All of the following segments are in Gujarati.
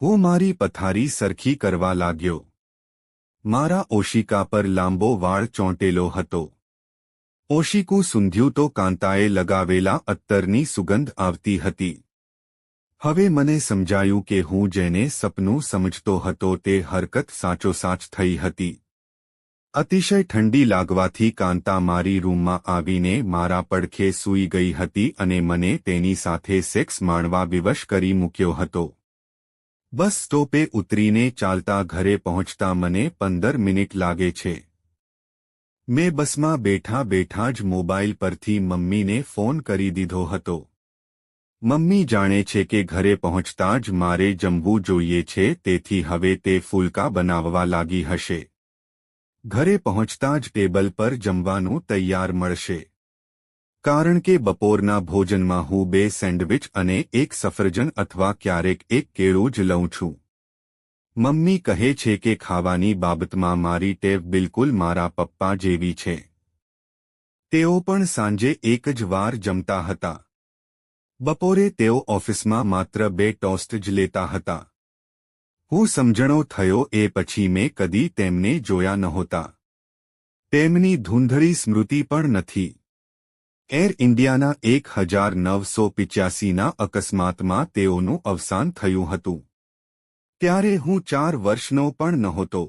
હું મારી પથારી સરખી કરવા લાગ્યો. મારા ઓશિકા પર લાંબો વાળ ચોંટેલો હતો. ઓશિકું સૂંધ્યું તો કાંતાએ લગાવેલા અત્તરની સુગંધ આવતી હતી. હવે મને સમજાયું કે હું જેને સપનું સમજતો હતો તે હરકત સાચોસાચ થઈ હતી. અતિશય ઠંડી લાગવાથી કાંતા મારી રૂમમાં આવીને મારા પડખે સૂઈ ગઈ હતી અને મને તેની સાથે સેક્સ માણવા વિવશ કરી મૂક્યો હતો. બસ સ્ટોપે ઉતરીને ચાલતા ઘરે પહોંચતા મને 15 મિનિટ લાગે છે. મેં બસમાં બેઠા બેઠા જ મોબાઈલ પરથી મમ્મીને ફોન કરી દીધો હતો. મમ્મી જાણે છે કે ઘરે પહોંચતા જ મારે જમવું જોઈએ છે, તેથી હવે તે ફૂલકા બનાવવા લાગી હશે. ઘરે પહોંચતા જ ટેબલ પર જમવાનું તૈયાર મળશે. કારણ કે બપોરના ભોજનમાં હું 2 સેન્ડવિચ અને 1 સફરજન અથવા ક્યારેક 1 કેળું જ લઉં છું. મમ્મી કહે છે કે ખાવાની બાબતમાં મારી ટેવ બિલકુલ મારા પપ્પા જેવી છે. તેઓ પણ સાંજે એક જ વાર જમતા હતા. બપોરે તેઓ ઓફિસમાં માત્ર 2 ટોસ્ટ જ લેતા હતા. હું સમજણો થયો એ પછી મેં કદી તેમને જોયા નહોતા. તેમની ધૂંધળી સ્મૃતિ પણ નથી. એર ઇન્ડિયાના 1985ના અકસ્માતમાં તેઓનું અવસાન થયું હતું. ત્યારે હું 4 વર્ષનો પણ નહોતો.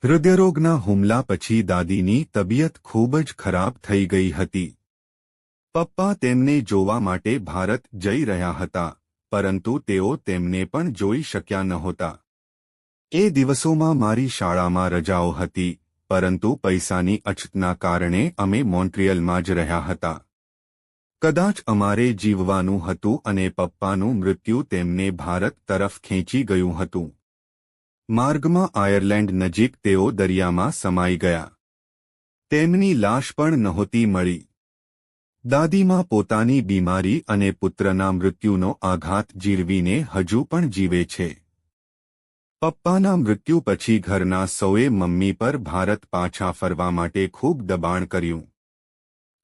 હૃદયરોગના હુમલા પછી દાદીની તબિયત ખૂબ જ ખરાબ થઈ ગઈ હતી. પપ્પા તેમને જોવા માટે ભારત જઈ રહ્યા હતા, પરંતુ તેઓ તેમને પણ જોઈ શક્યા નહોતા. એ દિવસોમાં મારી શાળામાં રજાઓ હતી, પરંતુ પૈસાની અછતના કારણે અમે મોન્ટ્રીયલમાં જ રહ્યા હતા. કદાચ અમારે જીવવાનું હતું અને પપ્પાનું મૃત્યુ તેમને ભારત તરફ ખેંચી ગયું હતું. માર્ગમાં આયર્લેન્ડ નજીક તેઓ દરિયામાં સમાઈ ગયા. તેમની લાશ પણ નહોતી મળી. દાદીમાં પોતાની બીમારી અને પુત્રના મૃત્યુનો આઘાત જીરવીને હજુ પણ જીવે છે. પપ્પાના મૃત્યુ પછી ઘરના સૌએ મમ્મી પર ભારત પાછા ફરવા માટે ખૂબ દબાણ કર્યું.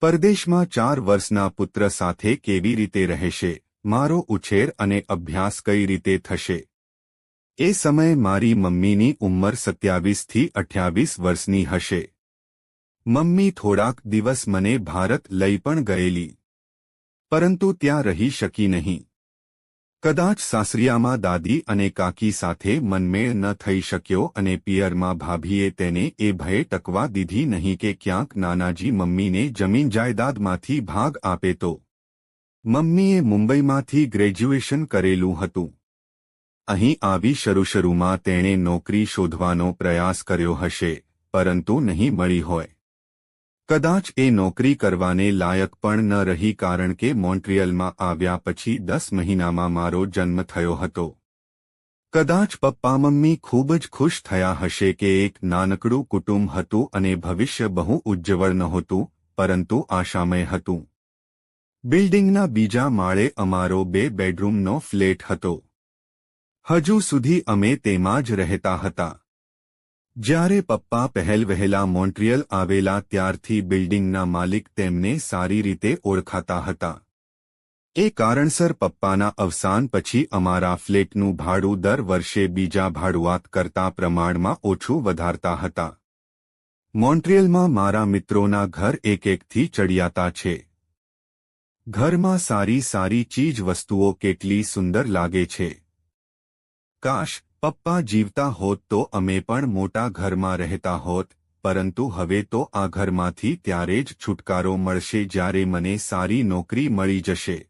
પરદેશમાં 4 વર્ષના પુત્ર સાથે કેવી રીતે રહેશે, મારો ઉછેર અને અભ્યાસ કઈ રીતે થશે? એ સમયે મારી મમ્મીની ઉંમર 27 થી 28 વર્ષની હશે. મમ્મી થોડાક દિવસ મને ભારત લઈ પણ ગયેલી, પરંતુ ત્યાં રહી શકી નહીં. કદાચ સાસરિયામાં દાદી અને કાકી સાથે મનમેળ ન થઈ શક્યો અને પિયરમાં ભાભીએ તેને એ ભયે ટકવા દીધી નહીં કે ક્યાંક નાનાજી મમ્મીને જમીન જાયદાદમાંથી ભાગ આપે તો. મમ્મીએ મુંબઈમાંથી ગ્રેજ્યુએશન કરેલું હતું. અહીં આવી શરૂમાં તેણે નોકરી શોધવાનો પ્રયાસ કર્યો હશે, પરંતુ નહીં મળી હોય. કદાચ એ નોકરી કરવાને લાયક પણ ન રહી, કારણ કે મોન્ટ્રીયલમાં આવ્યા પછી 10 મહિનામાં મારો જન્મ થયો હતો. કદાચ પપ્પા મમ્મી ખૂબ જ ખુશ થયા હશે કે એક નાનકડું કુટુંબ હતું અને ભવિષ્ય બહુ ઉજ્જવળ નહોતું, પરંતુ આશામય હતું. બિલ્ડિંગના બીજા માળે અમારો 2 બેડરૂમનો ફ્લેટ હતો. હજુ સુધી અમે તેમાં જ રહેતા હતા. જ્યારે પપ્પા પહેલવહેલા મોન્ટ્રીયલ આવેલા ત્યારથી બિલ્ડિંગના માલિક તેમને સારી રીતે ઓળખાતા હતા. એ કારણસર પપ્પાના અવસાન પછી અમારા ફ્લેટનું ભાડું દર વર્ષે બીજા ભાડુઆત કરતા પ્રમાણમાં ઓછું વધારતા હતા. મોન્ટ્રીયલમાં મારા મિત્રોના ઘર એક-એકથી ચડિયાતા છે. ઘરમાં સારી સારી ચીજ વસ્તુઓ કેટલી સુંદર લાગે છે. કાશ પપ્પા જીવતા હોત તો અમે પણ મોટા ઘરમાં રહેતા હોત, પરંતુ હવે તો આ ઘરમાંથી ત્યારે જ છુટકારો મળશે જ્યારે મને સારી નોકરી મળી જશે.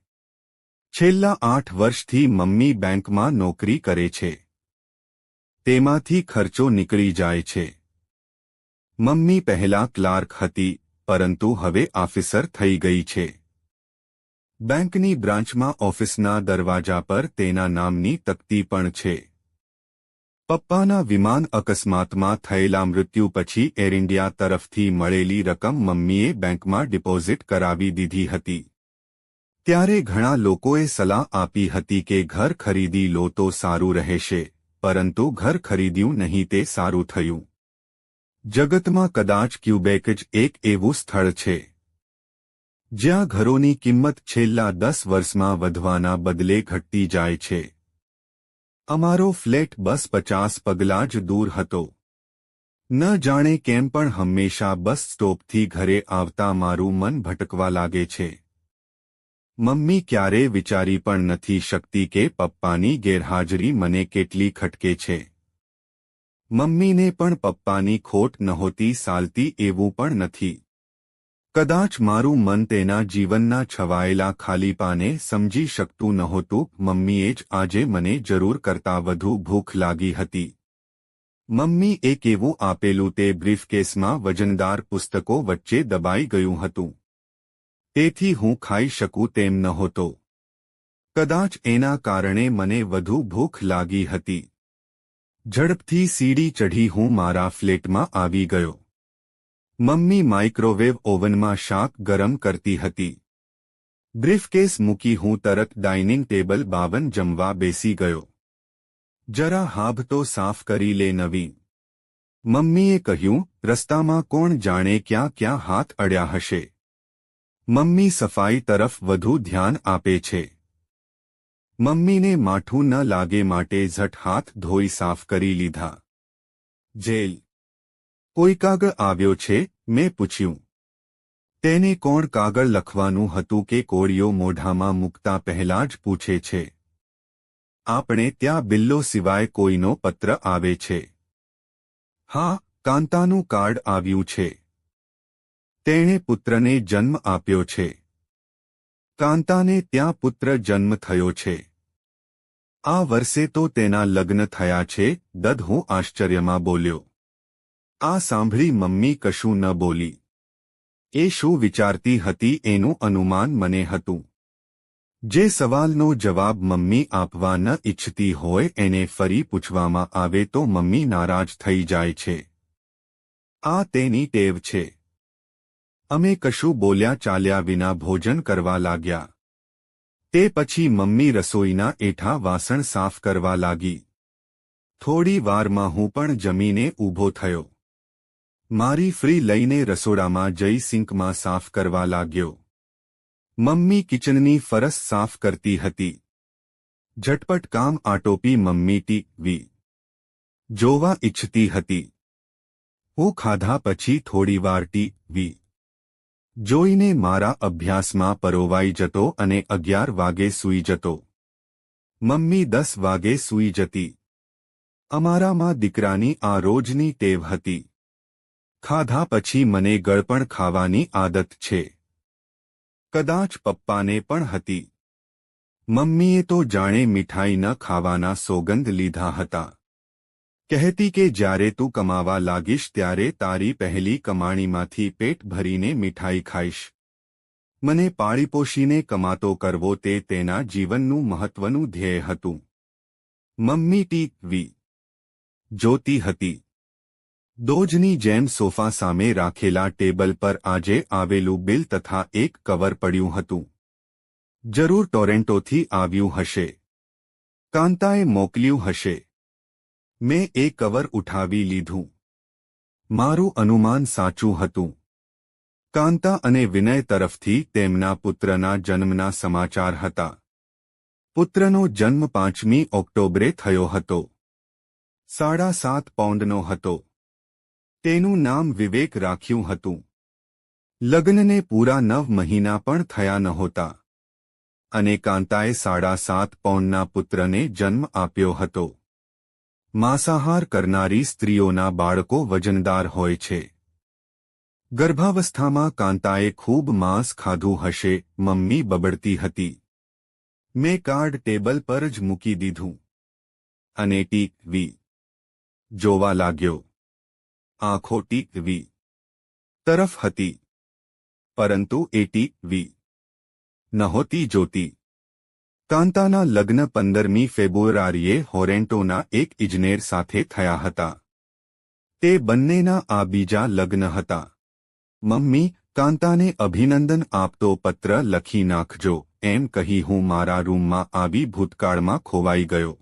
છેલ્લા 8 વર્ષથી મમ્મી બેંકમાં નોકરી કરે છે. તેમાંથી ખર્ચો નીકળી જાય છે. મમ્મી પહેલા ક્લાર્ક હતી, પરંતુ હવે ઓફિસર થઈ ગઈ છે. બેંકની બ્રાન્ચમાં ઓફિસના દરવાજા પર તેના નામની તકતી પણ છે. પપ્પાના વિમાન અકસ્માતમાં થયેલા મૃત્યુ પછી એર ઇન્ડિયા તરફથી મળેલી રકમ મમ્મીએ બેંકમાં ડિપોઝિટ કરાવી દીધી હતી. ત્યારે ઘણા લોકોએ સલાહ આપી હતી કે ઘર ખરીદી લો તો સારું રહેશે, પરંતુ ઘર ખરીદ્યું નહીં તે સારું થયું. જગતમાં કદાચ ક્યુબેક જ એક એવું સ્થળ છે જ્યાં ઘરોની કિંમત છેલ્લા 10 વર્ષમાં વધવાના બદલે ઘટતી જાય છે. અમારો ફ્લેટ બસ 50 પગલાં જ દૂર હતો. ન જાણે કેમ પણ હંમેશા બસ સ્ટોપથી ઘરે આવતા મારું મન ભટકવા લાગે છે. મમ્મી ક્યારે વિચારી પણ નથી શકતી કે પપ્પાની ગેરહાજરી મને કેટલી ખટકે છે. મમ્મીને પણ પપ્પાની ખોટ નહોતી સાલતી એવું પણ નથી. કદાચ મારું મન તેના જીવનના છવાયેલા ખાલીપાને સમજી શકતું નહોતું. મમ્મીએ જ આજે મને જરૂર કરતાં વધુ ભૂખ લાગી હતી. મમ્મી એક એવું આપેલું તે બ્રીફકેસમાં વજનદાર પુસ્તકો વચ્ચે દબાઈ ગયું હતું. તેથી હું ખાઈ શકું તેમ નહોતો. કદાચ એના કારણે મને વધુ ભૂખ લાગી હતી. ઝડપથી સીડી ચઢી હું મારા ફ્લેટમાં આવી ગયો. મમ્મી માઇક્રોવેવ ઓવનમાં શાક ગરમ કરતી હતી. બ્રીફકેસ મૂકી હું તરત ડાઇનિંગ ટેબલ બાવન જમવા બેસી ગયો. જરા હાથ તો સાફ કરી લે નવી. મમ્મીએ કહ્યું, રસ્તામાં કોણ જાણે ક્યાં ક્યાં હાથ અડ્યા હશે. મમ્મી સફાઈ તરફ વધુ ધ્યાન આપે છે. મમ્મીને માઠું ન લાગે માટે ઝટ હાથ ધોઈ સાફ કરી લીધા. જેલ. કોઈ કાગળ આવ્યો છે? મેં પૂછ્યું. તેને કોણ કાગળ લખવાનું હતું કે કોળીઓ મોઢામાં મૂકતા પહેલા જ પૂછે છે. આપણે ત્યાં બિલ્લો સિવાય કોઈનો પત્ર આવે છે. હા, કાંતાનું કાર્ડ આવ્યું છે. તેણે પુત્રને જન્મ આપ્યો છે. કાંતાને ત્યાં પુત્ર જન્મ થયો છે. આ વર્ષે તો તેના લગ્ન થયા છે. હું આશ્ચર્યમાં બોલ્યો. આ સાંભળી મમ્મી કશું ન બોલી. એ શું વિચારતી હતી એનું અનુમાન મને હતું. જે સવાલનો જવાબ મમ્મી આપવા ન ઈચ્છતી હોય એને ફરી પૂછવામાં આવે તો મમ્મી નારાજ થઈ જાય છે. આ તેની ટેવ છે. અમે કશું બોલ્યા ચાલ્યા વિના ભોજન કરવા લાગ્યા. તે પછી મમ્મી રસોઈના એઠા વાસણ સાફ કરવા લાગી. થોડી વારમાં હું પણ જમીને ઊભો થયો. મારી ફ્રી લઈને રસોડામાં જઈ સિંકમાં સાફ કરવા લાગ્યો. મમ્મી કિચનની ફરશ સાફ કરતી હતી. ઝટપટ કામ આટોપી મમ્મી ટીવી જોવા ઈચ્છતી હતી. હું ખાધા પછી થોડીવાર ટીવી જોઈને મારા અભ્યાસમાં પરોવાઈ જતો અને 11 વાગે સૂઈ જતો. મમ્મી 10 વાગે સૂઈ જતી. અમારામાં દીકરાની આ રોજની ટેવ હતી. ખાધા પછી મને ગળપણ ખાવાની આદત છે. કદાચ પપ્પાને પણ હતી. મમ્મીએ તો જાણે મીઠાઈ ન ખાવાના સોગંદ લીધા હતા. કહેતી કે જ્યારે તું કમાવા લાગીશ ત્યારે તારી પહેલી કમાણીમાંથી પેટ ભરીને મીઠાઈ ખાઈશ. મને પાળીપોષીને કમાતો કરવો તે તેના જીવનનું મહત્વનું ધ્યેય હતું. મમ્મી ટીવી જોતી હતી. દોજની જેમ સોફા સામે રાખેલા ટેબલ પર આજે આવેલું બિલ તથા એક કવર પડ્યું હતું. જરૂર ટોરેન્ટોથી આવ્યું હશે. કાંતાએ મોકલ્યું હશે. મેં એ કવર ઉઠાવી લીધું. મારું અનુમાન સાચું હતું. કાંતા અને વિનય તરફથી તેમના પુત્રના જન્મના સમાચાર હતા. પુત્રનો જન્મ 5મી ઓક્ટોબરે થયો હતો. 7.5 પાઉન્ડનો હતો. તેનું નામ વિવેક રાખ્યું હતું. લગ્નને પૂરા 9 મહિના પણ થયા નહોતા. અને કાંતાએ 7.5 પાઉન્ડના પુત્રને જન્મ આપ્યો હતો. માંસાહાર કરનારી સ્ત્રીઓના બાળકો વજનદાર હોય છે. ગર્ભાવસ્થામાં કાંતાએ ખૂબ માંસ ખાધું હશે. મમ્મી બબડતી હતી. મેં કાર્ડ ટેબલ પર જ મૂકી દીધું. અને ટીવી જોવા લાગ્યો. આંખો ટીવી તરફ હતી. પરંતુ એ ટીવી નહોતી જોતી. કાંતાના લગ્ન 15મી ફેબ્રુઆરીએ હોરેન્ટોના એક ઇજનેર સાથે થયા હતા. તે બંનેના આ બીજા લગ્ન હતા. મમ્મી, કાંતાને અભિનંદન આપતો પત્ર લખી નાખજો એમ કહી હું મારા રૂમમાં આવી ભૂતકાળમાં ખોવાઈ ગયો.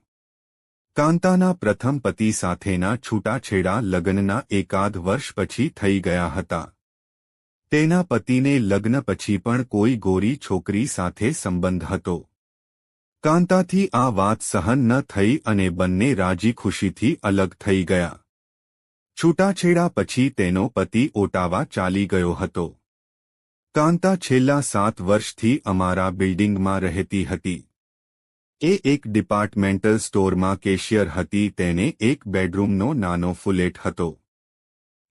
કાંતાના પ્રથમ પતિ સાથેના છૂટાછેડા લગ્નના એકાદ વર્ષ પછી થઈ ગયા હતા. તેના પતિને લગ્ન પછી પણ કોઈ ગોરી છોકરી સાથે સંબંધ હતો. કાંતાથી આ વાત સહન ન થઈ અને બંને રાજી ખુશીથી અલગ થઈ ગયા. છૂટાછેડા પછી તેનો પતિ ઓટાવા ચાલી ગયો હતો. કાંતા છેલ્લા 7 વર્ષથી અમારા બિલ્ડિંગમાં રહેતી હતી. એ એક ડિપાર્ટમેન્ટલ સ્ટોરમાં કેશિયર હતી. તેને એક બેડરૂમનો નાનો ફ્લેટ હતો.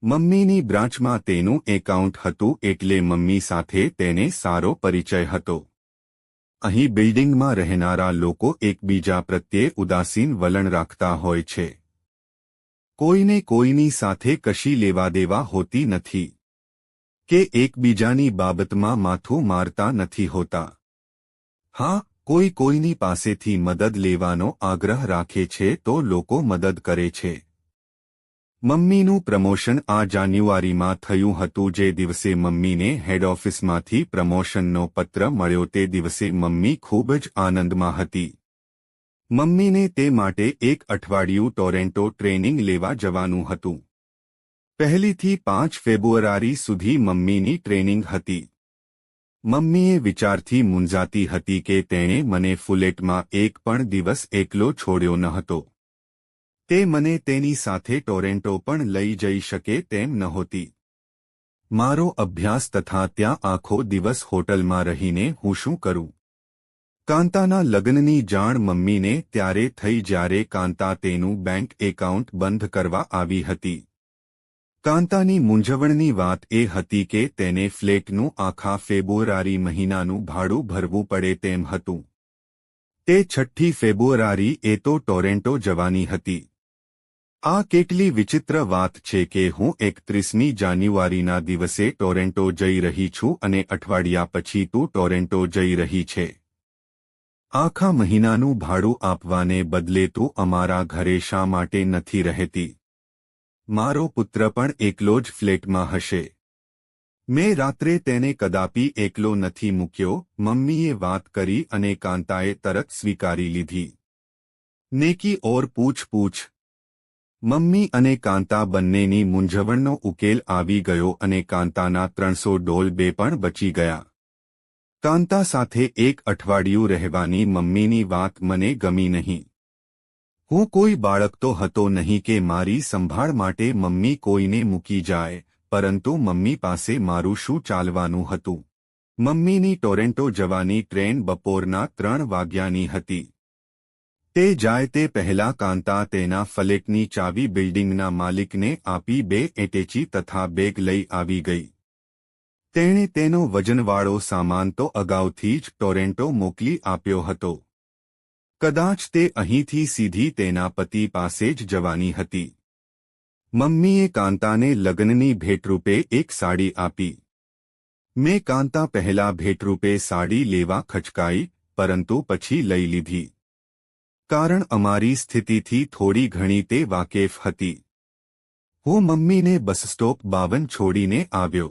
મમ્મીની બ્રાન્ચમાં તેનું એકાઉન્ટ હતું એટલે મમ્મી સાથે તેને સારો પરિચય હતો. અહીં બિલ્ડિંગમાં રહેનારા લોકો એકબીજા પ્રત્યે ઉદાસીન વલણ રાખતા હોય છે. કોઈને કોઈની સાથે કશી લેવાદેવા હોતી નથી કે એકબીજાની બાબતમાં માથું મારતા નથી હોતા. હા, કોઈ કોઈની પાસેથી મદદ લેવાનો આગ્રહ રાખે છે તો લોકો મદદ કરે છે. મમ્મીનું પ્રમોશન આ જાન્યુઆરીમાં થયું હતું. જે દિવસે મમ્મીને હેડ ઓફિસમાંથી પ્રમોશનનો પત્ર મળ્યો તે દિવસે મમ્મી ખૂબ જ આનંદમાં હતી. મમ્મીને તે માટે 1 અઠવાડિયું ટોરેન્ટો ટ્રેનિંગ લેવા જવાનું હતું. 1 થી 5 ફેબ્રુઆરી સુધી મમ્મીની ટ્રેનિંગ હતી. મમ્મીએ વિચારથી મૂંઝાતી હતી કે તેણે મને ફ્લેટમાં એક પણ દિવસ એકલો છોડ્યો ન હતો. તે મને તેની સાથે ટોરેન્ટો પણ લઈ જઈ શકે તેમ નહોતી. મારો અભ્યાસ તથા ત્યાં આખો દિવસ હોટલમાં રહીને હું શું કરું? કાંતાના લગ્નની જાણ મમ્મીને ત્યારે થઈ જ્યારે કાંતા તેનું બેંક એકાઉન્ટ બંધ કરવા આવી હતી. કાંતાની મૂંઝવણની વાત એ હતી કે તેને ફ્લેટનું આખા ફેબ્રુઆરી મહિનાનું ભાડું ભરવું પડે તેમ હતું. તે 6ઠી ફેબ્રુઆરી એ તો ટોરેન્ટો જવાની હતી. આ કેટલી વિચિત્ર વાત છે કે હું 31મી જાન્યુઆરીના દિવસે ટોરેન્ટો જઈ રહી છું અને અઠવાડિયા પછી તું ટોરેન્ટો જઈ રહી છે. આખા મહિનાનું ભાડું આપવાને બદલે તું અમારા ઘરે શા માટે નથી રહેતી? મારો પુત્ર પણ એકલો જ ફ્લેટમાં હશે. મેં રાત્રે તેને કદાપી એકલો નથી મૂક્યો. મમ્મીએ વાત કરી અને કાંતાએ તરત સ્વીકારી લીધી. નેકી ઓર પૂછ પૂછ. મમ્મી અને કાંતા બંનેની મૂંઝવણનો ઉકેલ આવી ગયો અને કાંતાના $300 પણ બચી ગયા. કાંતા સાથે 1 અઠવાડિયું રહેવાની મમ્મીની વાત મને ગમી નહીં. હું કોઈ બાળક તો હતો નહીં કે મારી સંભાળ માટે મમ્મી કોઈને મૂકી જાય, પરંતુ મમ્મી પાસે મારું શું ચાલવાનું હતું? મમ્મીની ટોરેન્ટો જવાની ટ્રેન બપોરના 3 વાગ્યાની હતી. તે જાય તે પહેલા કાંતા તેના ફ્લેટની ચાવી બિલ્ડિંગના માલિકને આપી 2 એટેચી તથા બેગ લઈ આવી ગઈ. તેણે તેનો વજનવાળો સામાન તો અગાઉથી જ ટોરેન્ટો મોકલી આપ્યો હતો. કદાચ તે અહીંથી સીધી તેના પતિ પાસે જ જવાની હતી. મમ્મીએ કાંતાને લગ્નની ભેટરૂપે એક સાડી આપી. મેં કાંતા પહેલા ભેટરૂપે સાડી લેવા ખચકાઈ, પરંતુ પછી લઈ લીધી. કારણ અમારી સ્થિતિથી થોડી ઘણી તે વાકેફ હતી. હું મમ્મીને બસ સ્ટોપ 52 છોડીને આવ્યો.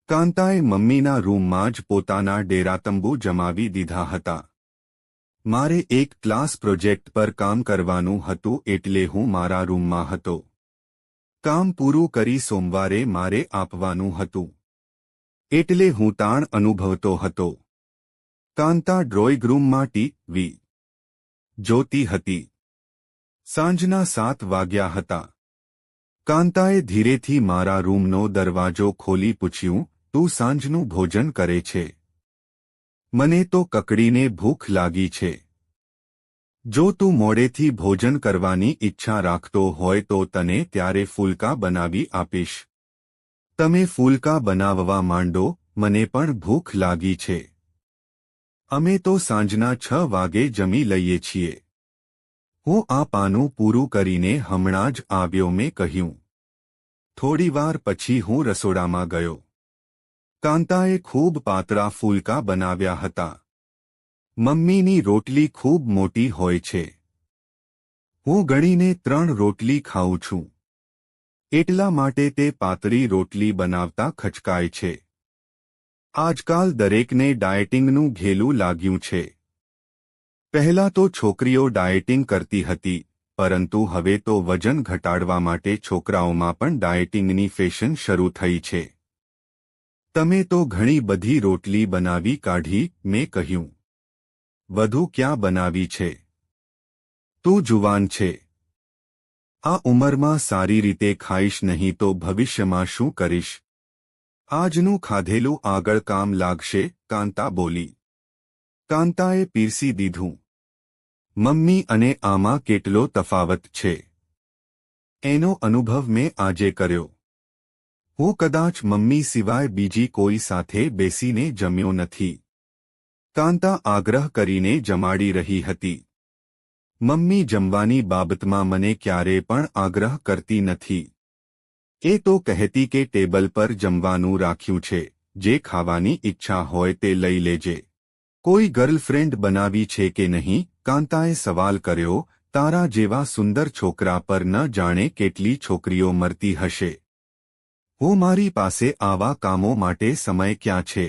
કાંતાએ મમ્મીના રૂમમાં જ પોતાના ડેરાતંબુ જમાવી દીધા હતા. મારે એક ક્લાસ પ્રોજેક્ટ પર કામ કરવાનું હતું એટલે હું મારા રૂમમાં હતો. કામ પૂરું કરી સોમવારે મારે આપવાનું હતું. એટલે હું તાણ અનુભવતો હતો. કાંતા ડ્રોઈંગ રૂમમાં ટી.વી. જોતી હતી. સાંજના 7 વાગ્યા હતા. કાંતાએ ધીરેથી મારા રૂમનો દરવાજો ખોલી પૂછ્યું, તું સાંજનું ભોજન કરે છે? મને તો કકડીને ભૂખ લાગી છે. જો તું મોડેથી ભોજન કરવાની ઈચ્છા રાખતો હોય તો તને ત્યારે ફૂલકા બનાવી આપીશ. તમે ફૂલકા બનાવવા માંડો, મને પણ ભૂખ લાગી છે. અમે તો સાંજના 6 વાગે જમી લઈએ છીએ. હું આ પાનું પૂરું કરીને હમણાં જ આવ્યો, મેં કહ્યું. થોડીવાર પછી હું રસોડામાં ગયો. કાંતાએ ખૂબ પાતળા ફૂલકા બનાવ્યા હતા. મમ્મીની રોટલી ખૂબ મોટી હોય છે. હું ગણીને 3 રોટલી ખાઉં છું. એટલા માટે તે પાતળી રોટલી બનાવતા ખચકાય છે. આજકાલ દરેકને ડાયેટિંગનું ઘેલું લાગ્યું છે. પહેલા તો છોકરીઓ ડાયેટિંગ કરતી હતી, પરંતુ હવે તો વજન ઘટાડવા માટે છોકરાઓમાં પણ ડાયેટિંગની ફેશન શરૂ થઈ છે. તમે તો ઘણી બધી રોટલી બનાવી કાઢી, મેં કહ્યું. વધુ ક્યાં બનાવી છે? તું જુવાન છે. આ ઉંમરમાં સારી રીતે ખાઈશ નહીં તો ભવિષ્યમાં શું કરીશ? આજનું ખાધેલું આગળ કામ લાગશે, કાંતા બોલી. કાંતાએ પીરસી દીધું. મમ્મી અને આમાં કેટલો તફાવત છે એનો અનુભવ મેં આજે કર્યો. હું કદાચ મમ્મી સિવાય બીજી કોઈ સાથે બેસીને જમ્યો નથી. કાંતા આગ્રહ કરીને જમાડી રહી હતી. મમ્મી જમવાની બાબતમાં મને ક્યારે પણ આગ્રહ કરતી નથી. એ તો કહેતી કે ટેબલ પર જમવાનું રાખ્યું છે, જે ખાવાની ઈચ્છા હોય તે લઈ લેજે. કોઈ ગર્લફ્રેન્ડ બનાવી છે કે નહીં? કાંતાએ સવાલ કર્યો. તારા જેવા સુંદર છોકરા પર ન જાણે કેટલી છોકરીઓ મરતી હશે. હું મારી પાસે આવા કામો માટે સમય ક્યાં છે?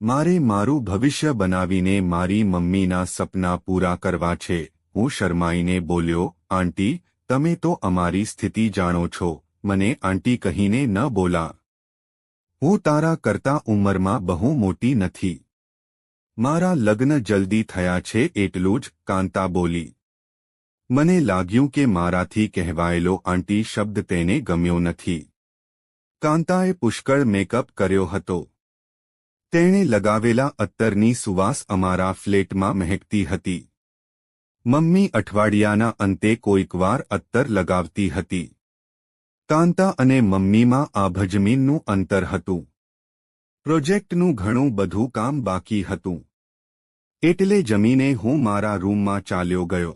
મારે મારું ભવિષ્ય બનાવીને મારી મમ્મીના સપના પૂરા કરવા છે. હું શરમાઈને બોલ્યો. આંટી, તમે તો અમારી સ્થિતિ જાણો છો. મને આંટી કહીને ન બોલા. હું તારા કરતા ઉંમરમાં બહુ મોટી નથી. મારા લગ્ન જલ્દી થયા છે એટલું જ, કાંતા બોલી. મને લાગ્યું કે મારાથી કહેવાયેલો આંટી શબ્દ તેને ગમ્યો નથી. કાંતાએ પુષ્કળ મેકઅપ કર્યો હતો. તેણે લગાવેલા અત્તરની સુવાસ અમારા ફ્લેટમાં મહેકતી હતી. મમ્મી અઠવાડિયાના અંતે કોઈકવાર અત્તર લગાવતી હતી. કાંતા અને મમ્મીમાં આભજમીનનું અંતર હતું. પ્રોજેક્ટનું ઘણું બધું કામ બાકી હતું. એટલે જમીને હું મારા રૂમમાં ચાલ્યો ગયો.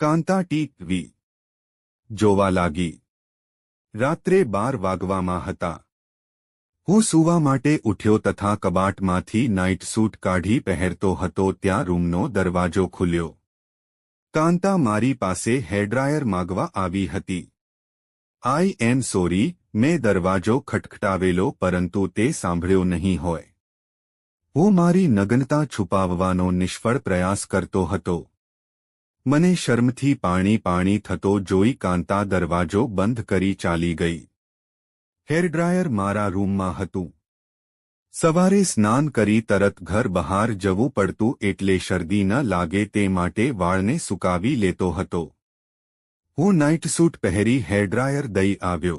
કાંતા ટીવી જોવા લાગી. રાત્રે 12 વાગવામાં હતા. હું સૂવા માટે ઉઠ્યો તથા કબાટમાંથી નાઇટ સૂટ કાઢી પહેરતો હતો ત્યાં રૂમનો દરવાજો ખુલ્યો. કાંતા મારી પાસે હેરડ્રાયર માગવા આવી હતી. આઈ એમ સોરી, મેં દરવાજો ખટખટાવેલો પરંતુ તે સાંભળ્યો નહીં હોય. હું મારી નગ્નતા છુપાવવાનો નિષ્ફળ પ્રયાસ કરતો હતો. મને શર્મથી પાણી થતો જોઈ કાંતા દરવાજો બંધ કરી ચાલી ગઈ. હેરડ્રાયર મારા રૂમમાં હતું. સવારે સ્નાન કરી તરત ઘર બહાર જવું પડતું એટલે શરદી ન લાગે તે માટે વાળને સુકાવી લેતો હતો. હું નાઇટ સૂટ પહેરી હેરડ્રાયર દઈ આવ્યો.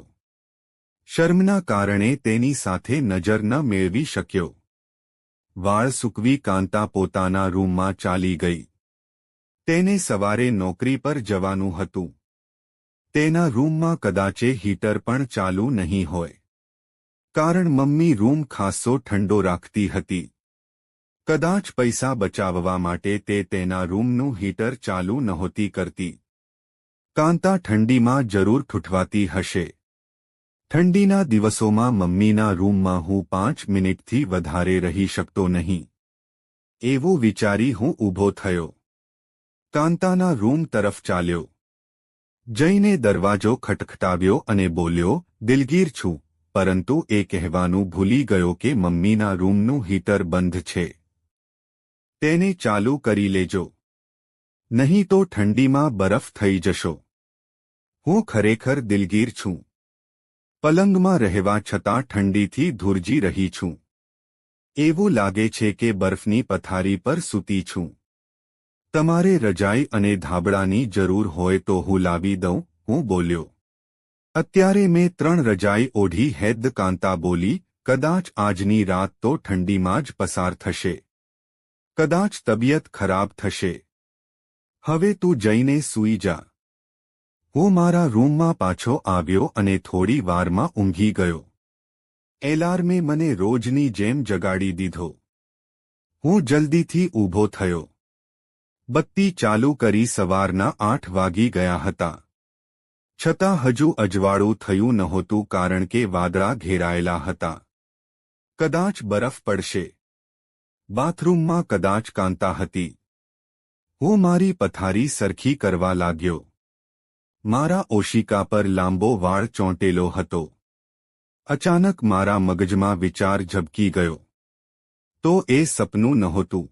શર્મના કારણે તેની સાથે નજર ન મેળવી શક્યો. વાળ સૂકવી કાંતા પોતાના રૂમમાં ચાલી ગઈ. તેને સવારે નોકરી પર જવાનું હતું. તેના રૂમમાં કદાચે હીટર પણ ચાલુ નહીં હોય. કારણ મમ્મી રૂમ ખાસ્સો ઠંડો રાખતી હતી. કદાચ પૈસા બચાવવા માટે તે તેના રૂમનું હીટર ચાલુ નહોતી કરતી. કાંતા ઠંડીમાં જરૂર ઠૂઠવાતી હશે. ઠંડીના દિવસોમાં મમ્મીના રૂમમાં હું 5 મિનિટથી વધારે રહી શકતો નહીં. એવું વિચારી હું ઊભો થયો. કાંતાના રૂમ તરફ ચાલ્યો. જઈને દરવાજો ખટખટાવ્યો અને બોલ્યો, દિલગીર છું, પરંતુ એ કહેવાનું ભૂલી ગયો કે મમ્મીના રૂમનું હીટર બંધ છે. તેને ચાલુ કરી લેજો. નહીં તો ઠંડીમાં બરફ થઈ જશો. હું ખરેખર દિલગીર છું. પલંગમાં રહેવા છતાં ઠંડીથી ધ્રુજી રહી છું. એવું લાગે છે કે બરફની પથારી પર સૂતી છું. તમારે રજાઈ અને ધાબળાની જરૂર હોય તો હું લાવી દઉં, હું બોલ્યો. અત્યારે મેં 3 રજાઈ ઓઢી હેદ. કાંતા બોલી. કદાચ આજની રાત તો ઠંડીમાં જ પસાર થશે. કદાચ તબિયત ખરાબ થશે. હવે તું જઈને સૂઈ જા. હું મારા રૂમમાં પાછો આવ્યો અને થોડી વારમાં ઊંઘી ગયો. એલાર્મે મને રોજની જેમ જગાડી દીધો. હું જલ્દીથી ઊભો થયો. બત્તી ચાલુ કરી સવારના 8 વાગી ગયા હતા. છતાં હજુ અજવાળું થયું નહોતું કારણ કે વાદળા ઘેરાયેલા હતા. કદાચ બરફ પડશે. બાથરૂમમાં કદાચ કાંતા હતી. હું મારી પથારી સરખી કરવા લાગ્યો. મારા ઓશિકા પર લાંબો વાળ ચોંટેલો હતો. અચાનક મારા મગજમાં વિચાર ઝબકી ગયો. તો એ સપનું નહોતું.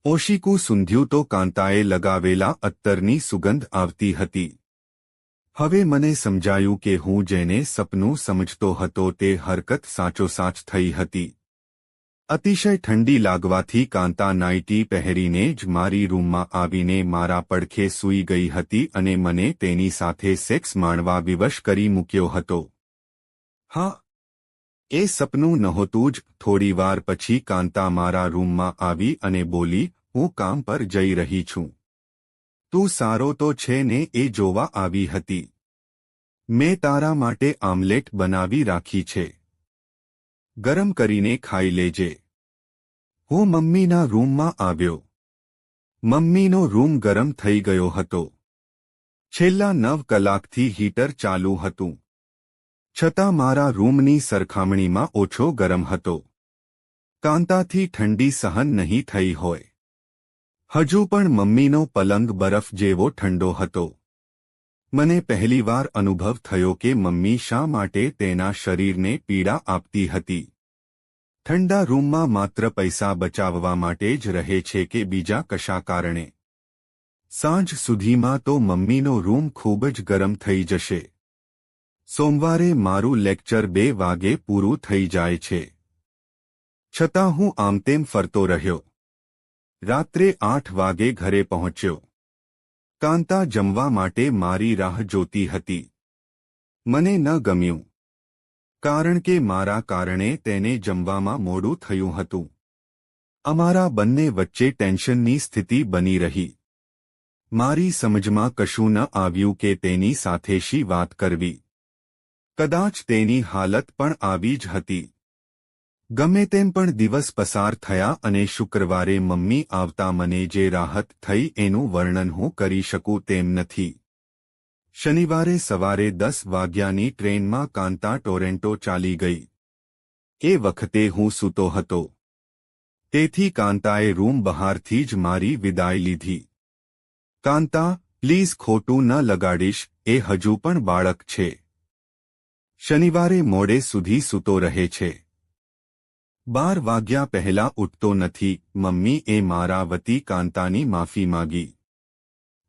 ઓશિકું સૂંધ્યું તો કાંતાએ લગાવેલા અત્તરની સુગંધ આવતી હતી. હવે મને સમજાયું કે હું જેને સપનું સમજતો હતો તે હરકત સાચોસાચ થઈ હતી. અતિશય ઠંડી લાગવાથી કાંતા નાઇટી પહેરીને જ મારી રૂમમાં આવીને મારા પડખે સૂઈ ગઈ હતી અને મને તેની સાથે સેક્સ માણવા વિવશ કરી મૂક્યો હતો. હા, એ સપનું નહોતું જ. થોડીવાર પછી કાંતા મારા રૂમમાં આવી અને બોલી, હું કામ પર જઈ રહી છું. તું સારો તો છે ને એ જોવા આવી હતી. મેં તારા માટે આમલેટ બનાવી રાખી છે. ગરમ કરીને ખાઈ લેજે. હું મમ્મીના રૂમમાં આવ્યો. મમ્મીનો રૂમ ગરમ થઈ ગયો હતો. છેલ્લા 9 કલાકથી હીટર ચાલુ હતું. છતાં મારા રૂમની સરખામણીમાં ઓછો ગરમ હતો. કાંતાથી ઠંડી સહન નહીં થઈ હોય. હજુ પણ મમ્મીનો પલંગ બરફ જેવો ઠંડો હતો. મને પહેલીવાર અનુભવ થયો કે મમ્મી શા માટે તેના શરીરને પીડા આપતી હતી. ઠંડા રૂમમાં માત્ર પૈસા બચાવવા માટે જ રહે છે કે બીજા કશા કારણે? સાંજ સુધીમાં તો મમ્મીનો રૂમ ખૂબ જ ગરમ થઈ જશે. સોમવારે મારું લેક્ચર 2 વાગે પૂરું થઈ જાય છે. છતાં હું આમતેમ ફરતો રહ્યો. રાત્રે 8 વાગે ઘરે પહોંચ્યો. કાંતા જમવા માટે મારી રાહ જોતી હતી. મને ન ગમ્યું, કારણ કે મારા કારણે તેને જમવામાં મોડું થયું હતું. અમારા બંને વચ્ચે ટેન્શનની સ્થિતિ બની રહી. મારી સમજમાં કશું ન આવ્યું કે તેની સાથે શી વાત કરવી. કદાચ તેની હાલત પણ આવી જ હતી. ગમે તેમ પણ દિવસ પસાર થયા અને શુક્રવારે મમ્મી આવતા મને જે રાહત થઈ એનું વર્ણન હું કરી શકું તેમ નથી. શનિવારે સવારે 10 વાગ્યાની ટ્રેનમાં કાંતા ટોરેન્ટો ચાલી ગઈ. એ વખતે હું સૂતો હતો. તેથી કાંતાએ રૂમ બહારથી જ મારી વિદાય લીધી. કાંતા, પ્લીઝ ખોટું ન લગાડીશ, એ હજુ પણ બાળક છે. શનિવારે મોડે સુધી સૂતો રહે છે. 12 વાગ્યા પહેલા ઉઠતો નથી. મમ્મીએ મારા વતી કાંતાની માફી માગી.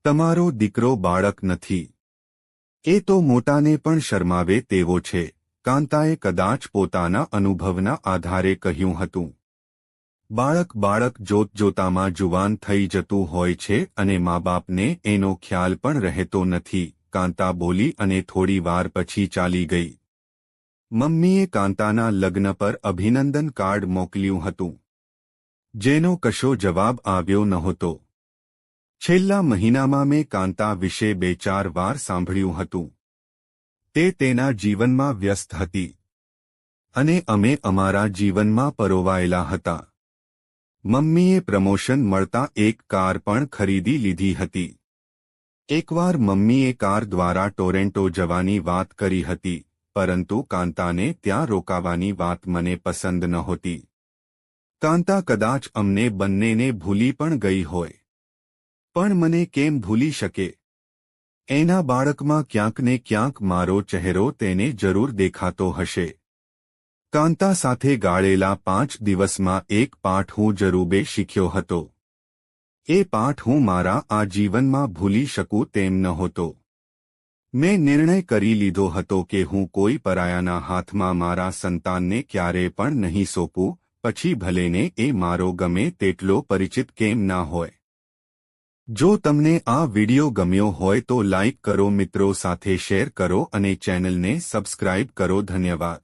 તમારો દીકરો બાળક નથી. એ તો મોટાને પણ શરમાવે તેવો છે, કાંતાએ કદાચ પોતાના અનુભવના આધારે કહ્યું હતું. બાળક જોતજોતામાં જુવાન થઈ જતું હોય છે અને મા બાપને એનો ખ્યાલ પણ રહેતો નથી, કાંતા બોલી અને થોડી વાર પછી ચાલી ગઈ. મમ્મીએ કાંતાના લગ્ન પર અભિનંદન કાર્ડ મોકલ્યું હતું, જેનો કશો જવાબ આવ્યો નહોતો. છેલ્લા મહિનામાં મેં કાંતા વિશે 2-4 વાર સાંભળ્યું હતું. તે તેના જીવનમાં વ્યસ્ત હતી અને અમે અમારા જીવનમાં પરોવાયેલા હતા. મમ્મીએ પ્રમોશન મળતા એક કાર પણ ખરીદી લીધી હતી. એકવાર મમ્મીએ કાર દ્વારા ટોરેન્ટો જવાની વાત કરી હતી, પરંતુ કાંતાને ત્યાં રોકાવાની વાત મને પસંદ નહોતી. કાંતા કદાચ અમને બંનેને ભૂલી પણ ગઈ હોય. પણ મને કેમ ભૂલી શકે? એના બાળકમાં ક્યાંક ને ક્યાંક મારો ચહેરો તેને જરૂર દેખાતો હશે. કાંતા સાથે ગાળેલા 5 દિવસમાં એક પાઠ હું જરૂબે શીખ્યો હતો. એ પાઠ હું મારા આ જીવનમાં ભૂલી શકું તેમ નહોતો. મેં નિર્ણય કરી લીધો હતો કે હું કોઈ પરાયાના હાથમાં મારા સંતાનને ક્યારે પણ નહીં સોંપું, પછી ભલેને એ મારો ગમે તેટલો પરિચિત કેમ ના હોય. જો તમને આ વિડિયો ગમ્યો હોય તો લાઇક કરો, મિત્રો સાથે શેર કરો અને ચેનલને સબસ્ક્રાઇબ કરો. ધન્યવાદ.